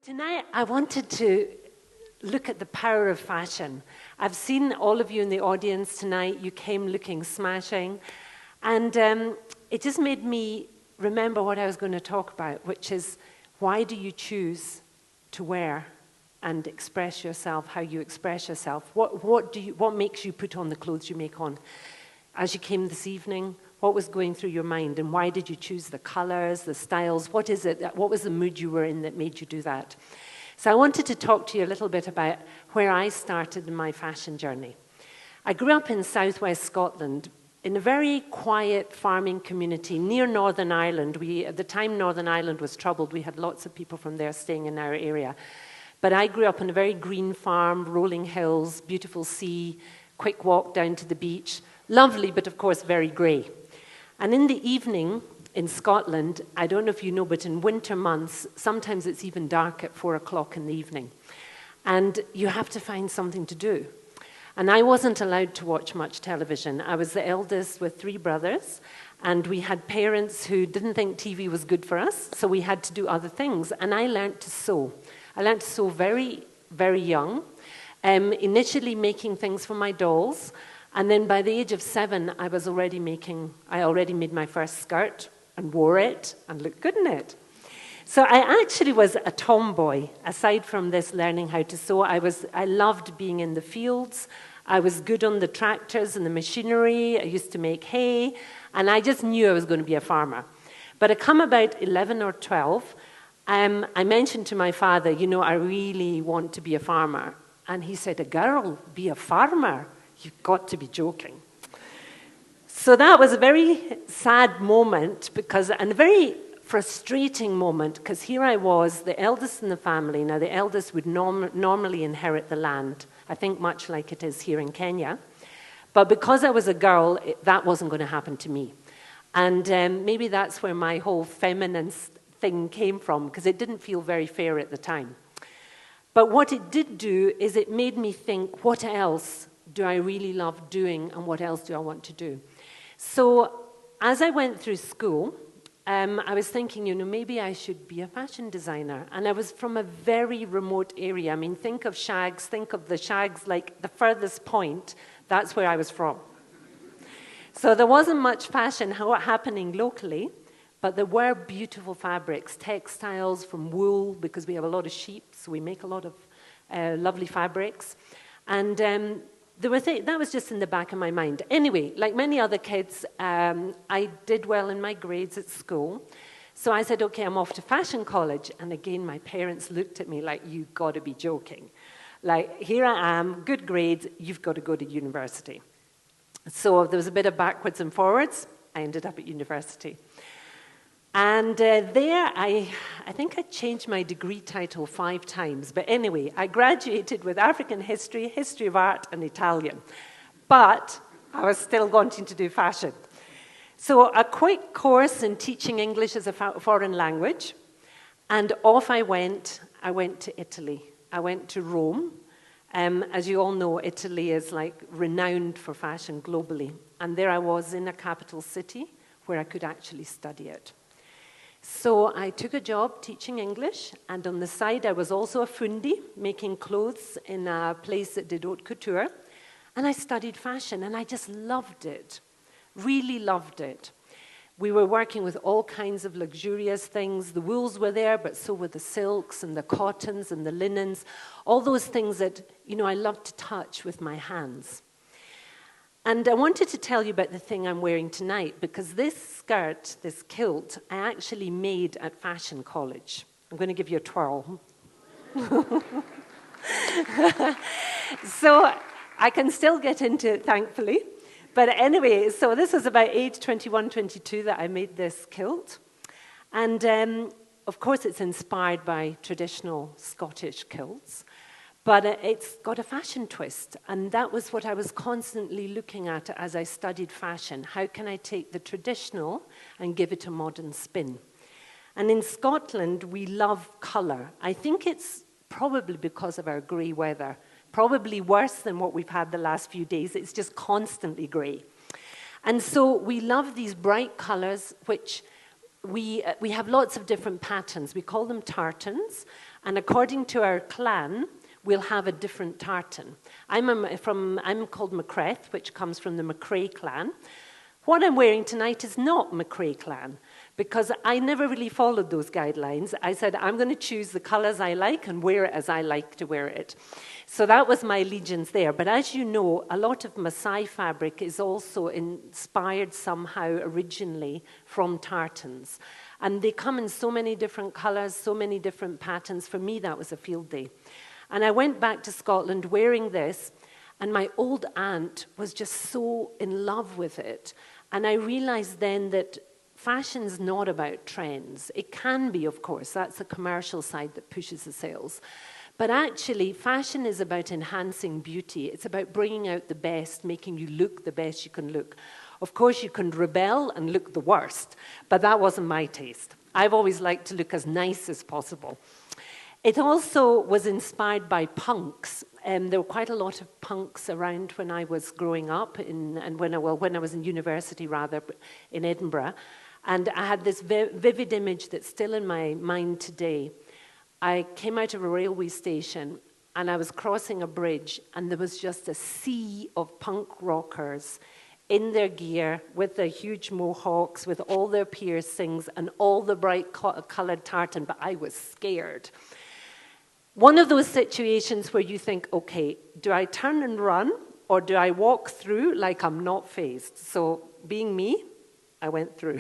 Tonight, I wanted to look at the power of fashion. I've seen all of you in the audience tonight. You came looking smashing. And it just made me remember what I was going to talk about, which is why do you choose to wear and express yourself how you express yourself? What makes you put on the clothes you make on? As you came this evening, what was going through your mind, and why did you choose the colors, the styles? What is it? What was the mood you were in that made you do that? So I wanted to talk to you a little bit about where I started in my fashion journey. I grew up in southwest Scotland in a very quiet farming community near Northern Ireland. At the time Northern Ireland was troubled, we had lots of people from there staying in our area. But I grew up on a very green farm, rolling hills, beautiful sea, quick walk down to the beach. Lovely, but of course very grey. And in the evening in Scotland, I don't know if you know, but in winter months, sometimes it's even dark at 4 o'clock in the evening. And you have to find something to do. And I wasn't allowed to watch much television. I was the eldest with 3 brothers, and we had parents who didn't think TV was good for us, so we had to do other things. And I learned to sew. I learned to sew very, very young, initially making things for my dolls. And then by the age of 7, I already made my first skirt and wore it and looked good in it. So I actually was a tomboy. Aside from this learning how to sew, I loved being in the fields. I was good on the tractors and the machinery. I used to make hay, and I just knew I was going to be a farmer. But I come about 11 or 12, I mentioned to my father, I really want to be a farmer. And he said, a girl be a farmer? You've got to be joking. So that was a very sad moment and a very frustrating moment, because here I was, the eldest in the family. Now, the eldest would normally inherit the land, I think much like it is here in Kenya. But because I was a girl, that wasn't going to happen to me. And maybe that's where my whole feminine thing came from, because it didn't feel very fair at the time. But what it did do is it made me think, what else do I really love doing, and what else do I want to do? So as I went through school, I was thinking, maybe I should be a fashion designer. And I was from a very remote area. I mean, think of the Shags like the furthest point. That's where I was from. So there wasn't much fashion happening locally, but there were beautiful fabrics, textiles from wool, because we have a lot of sheep, so we make a lot of lovely fabrics. And that was just in the back of my mind. Anyway, like many other kids, I did well in my grades at school. So I said, okay, I'm off to fashion college. And again, my parents looked at me like, you've got to be joking. Like, here I am, good grades, you've got to go to university. So there was a bit of backwards and forwards. I ended up at university. And there, I think I changed my degree title 5 times. But anyway, I graduated with African history, history of art, and Italian. But I was still wanting to do fashion. So a quick course in teaching English as a foreign language. And off I went. I went to Italy. I went to Rome. As you all know, Italy is like renowned for fashion globally. And there I was in a capital city where I could actually study it. So I took a job teaching English, and on the side I was also a fundi, making clothes in a place that did haute couture, and I studied fashion, and I just loved it, really loved it. We were working with all kinds of luxurious things. The wools were there, but so were the silks and the cottons and the linens, all those things that, I love to touch with my hands. And I wanted to tell you about the thing I'm wearing tonight, because this skirt, this kilt, I actually made at fashion college. I'm going to give you a twirl. So I can still get into it, thankfully. But anyway, so this was about age 21, 22 that I made this kilt. And of course, it's inspired by traditional Scottish kilts. But it's got a fashion twist, and that was what I was constantly looking at as I studied fashion. How can I take the traditional and give it a modern spin? And in Scotland, we love colour. I think it's probably because of our grey weather, probably worse than what we've had the last few days. It's just constantly grey. And so we love these bright colours, which we have lots of different patterns. We call them tartans. And according to our clan, we'll have a different tartan. I'm called McCreath, which comes from the McCrea clan. What I'm wearing tonight is not McCrea clan, because I never really followed those guidelines. I said, I'm going to choose the colors I like and wear it as I like to wear it. So that was my allegiance there. But as you know, a lot of Maasai fabric is also inspired somehow originally from tartans. And they come in so many different colors, so many different patterns. For me, that was a field day. And I went back to Scotland wearing this, and my old aunt was just so in love with it. And I realized then that fashion's not about trends. It can be, of course. That's the commercial side that pushes the sales. But actually, fashion is about enhancing beauty. It's about bringing out the best, making you look the best you can look. Of course, you can rebel and look the worst, but that wasn't my taste. I've always liked to look as nice as possible. It also was inspired by punks. There were quite a lot of punks around when I was growing up, when I was in university, rather, in Edinburgh. And I had this vivid image that's still in my mind today. I came out of a railway station, and I was crossing a bridge, and there was just a sea of punk rockers in their gear, with their huge mohawks, with all their piercings, and all the bright colored tartan, but I was scared. One of those situations where you think, okay, do I turn and run, or do I walk through like I'm not fazed? So being me, I went through.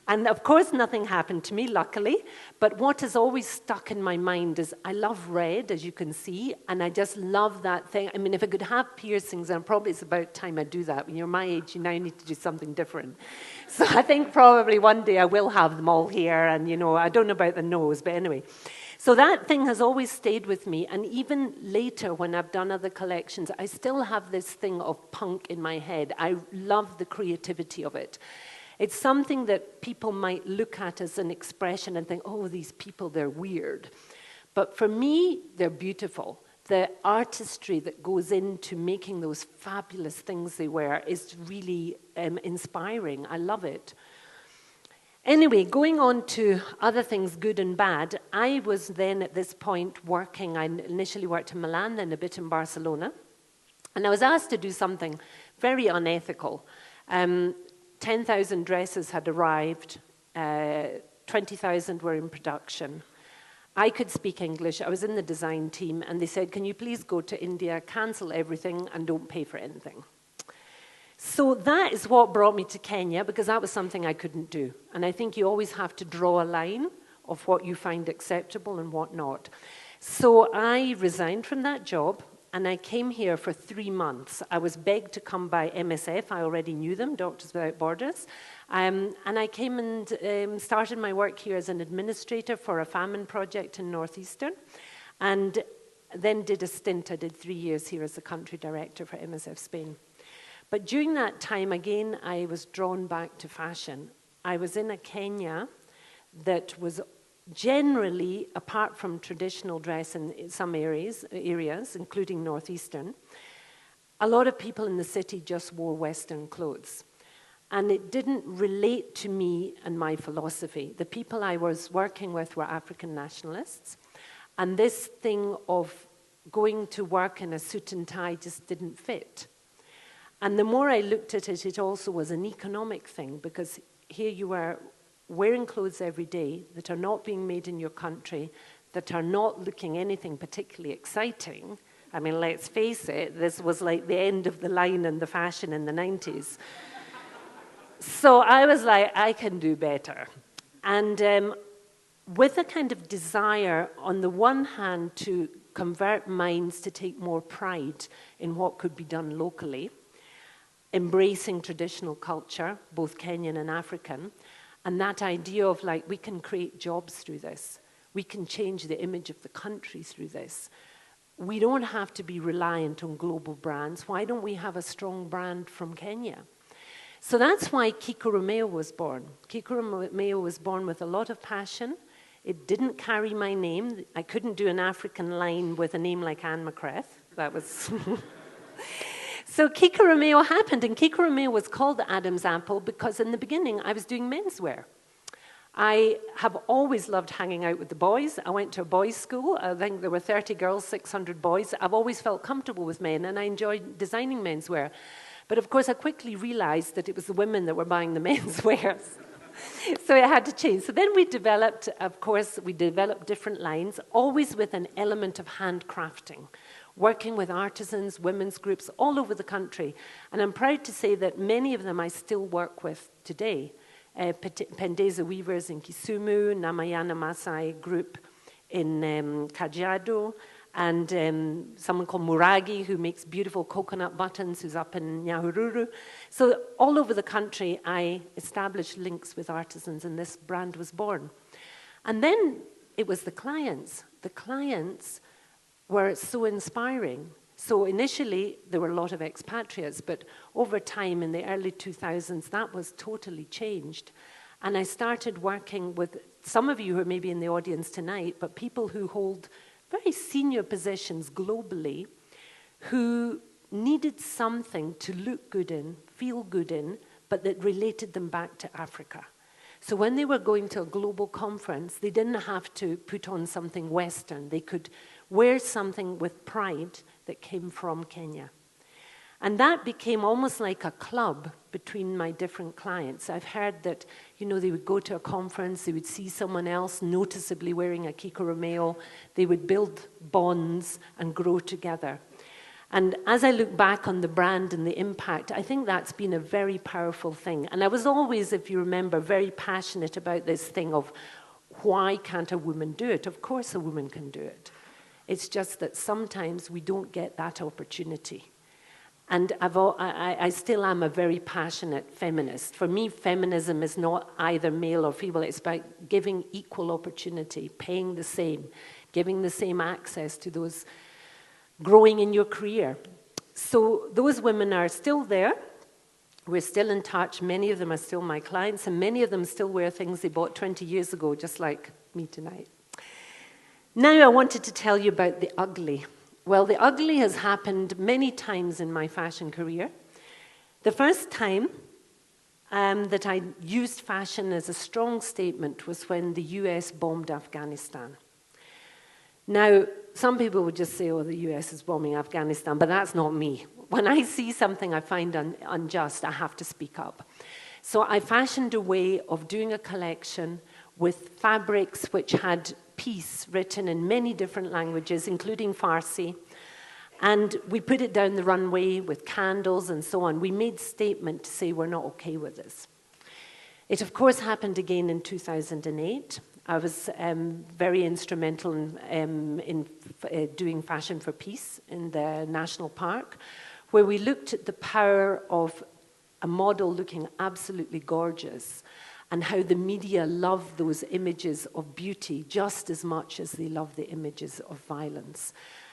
And of course, nothing happened to me, luckily. But what has always stuck in my mind is I love red, as you can see, and I just love that thing. I mean, if I could have piercings, and probably it's about time I do that. When you're my age, you now need to do something different. So I think probably one day I will have them all here, and, I don't know about the nose, but anyway. So that thing has always stayed with me, and even later when I've done other collections, I still have this thing of punk in my head. I love the creativity of it. It's something that people might look at as an expression and think, oh, these people, they're weird. But for me, they're beautiful. The artistry that goes into making those fabulous things they wear is really inspiring. I love it. Anyway, going on to other things, good and bad, I was then at this point working. I initially worked in Milan, then a bit in Barcelona. And I was asked to do something very unethical. 10,000 dresses had arrived, 20,000 were in production. I could speak English, I was in the design team, and they said, can you please go to India, cancel everything, and don't pay for anything. So that is what brought me to Kenya, because that was something I couldn't do. And I think you always have to draw a line of what you find acceptable and what not. So I resigned from that job, and I came here for 3 months. I was begged to come by MSF. I already knew them, Doctors Without Borders. And I came and started my work here as an administrator for a famine project in Northeastern, and then did a stint. I did 3 years here as the country director for MSF Spain. But during that time, again, I was drawn back to fashion. I was in a Kenya that was generally, apart from traditional dress in some areas, including Northeastern, a lot of people in the city just wore Western clothes. And it didn't relate to me and my philosophy. The people I was working with were African nationalists, and this thing of going to work in a suit and tie just didn't fit. And the more I looked at it, it also was an economic thing, because here you are wearing clothes every day that are not being made in your country, that are not looking anything particularly exciting. I mean, let's face it, this was like the end of the line in the fashion in the 90s. So I was like, I can do better. And with a kind of desire, on the one hand, to convert minds to take more pride in what could be done locally, embracing traditional culture, both Kenyan and African, and that idea of like, we can create jobs through this. We can change the image of the country through this. We don't have to be reliant on global brands. Why don't we have a strong brand from Kenya? So that's why Kiko Romeo was born. Kiko Romeo was born with a lot of passion. It didn't carry my name. I couldn't do an African line with a name like Ann McCreath. That was... So Kiko Romeo happened, and Kiko Romeo was called the Adam's apple because in the beginning I was doing menswear. I have always loved hanging out with the boys. I went to a boys' school. I think there were 30 girls, 600 boys. I've always felt comfortable with men, and I enjoyed designing menswear. But of course, I quickly realized that it was the women that were buying the menswear. So it had to change. So then we developed different lines, always with an element of handcrafting, working with artisans, women's groups all over the country. And I'm proud to say that many of them I still work with today. Pendeza Weavers in Kisumu, Namayana Maasai group in Kajiado, and someone called Muragi who makes beautiful coconut buttons, who's up in Nyahururu. So all over the country, I established links with artisans, and this brand was born. And then it was the clients. The clients were so inspiring. So initially, there were a lot of expatriates, but over time, in the early 2000s, that was totally changed. And I started working with some of you who are maybe in the audience tonight, but people who hold very senior positions globally, who needed something to look good in, feel good in, but that related them back to Africa. So when they were going to a global conference, they didn't have to put on something Western. They could wear something with pride that came from Kenya. And that became almost like a club between my different clients. I've heard that, they would go to a conference, they would see someone else noticeably wearing a Kiko Romeo, they would build bonds and grow together. And as I look back on the brand and the impact, I think that's been a very powerful thing. And I was always, if you remember, very passionate about this thing of why can't a woman do it? Of course a woman can do it. It's just that sometimes we don't get that opportunity. And I still am a very passionate feminist. For me, feminism is not either male or female. It's about giving equal opportunity, paying the same, giving the same access to those growing in your career. So those women are still there. We're still in touch. Many of them are still my clients, and many of them still wear things they bought 20 years ago, just like me tonight. Now I wanted to tell you about the ugly. Well, the ugly has happened many times in my fashion career. The first time that I used fashion as a strong statement was when the US bombed Afghanistan. Now, some people would just say, oh, the US is bombing Afghanistan, but that's not me. When I see something I find unjust, I have to speak up. So I fashioned a way of doing a collection with fabrics which had peace written in many different languages, including Farsi. And we put it down the runway with candles and so on. We made statement to say we're not okay with this. It, of course, happened again in 2008. I was very instrumental in doing Fashion for Peace in the National Park, where we looked at the power of a model looking absolutely gorgeous and how the media love those images of beauty just as much as they love the images of violence.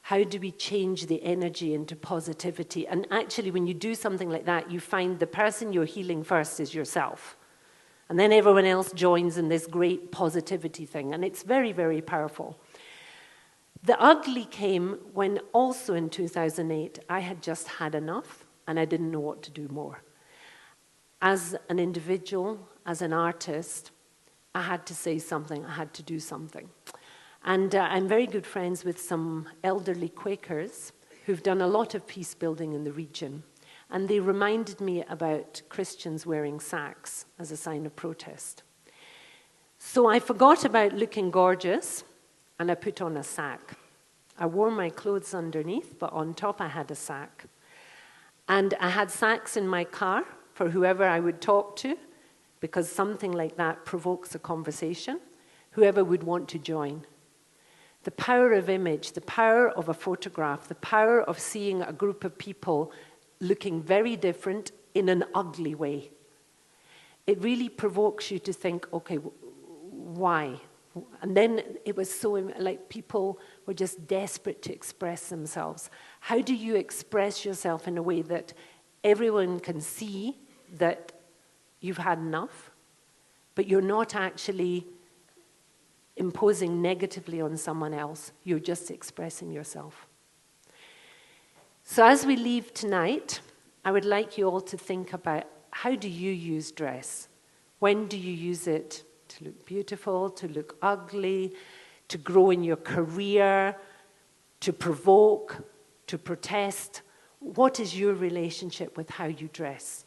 How do we change the energy into positivity? And actually, when you do something like that, you find the person you're healing first is yourself. And then everyone else joins in this great positivity thing. And it's very, very powerful. The ugly came when also in 2008, I had just had enough and I didn't know what to do more. As an individual, as an artist, I had to say something, I had to do something. And I'm very good friends with some elderly Quakers who've done a lot of peace building in the region. And they reminded me about Christians wearing sacks as a sign of protest. So I forgot about looking gorgeous, and I put on a sack. I wore my clothes underneath, but on top I had a sack. And I had sacks in my car for whoever I would talk to, because something like that provokes a conversation, whoever would want to join. The power of image, the power of a photograph, the power of seeing a group of people looking very different in an ugly way. It really provokes you to think, okay, why? And then it was so, like, people were just desperate to express themselves. How do you express yourself in a way that everyone can see that you've had enough, but you're not actually imposing negatively on someone else, you're just expressing yourself. So as we leave tonight, I would like you all to think about, how do you use dress? When do you use it to to look beautiful, to look ugly, to grow in your career, to provoke, to protest? What is your relationship with how you dress?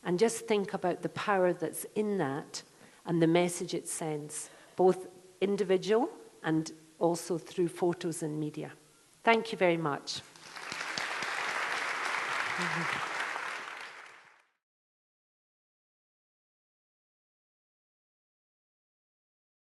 And just think about the power that's in that and the message it sends, both individual and also through photos and media. Thank you very much.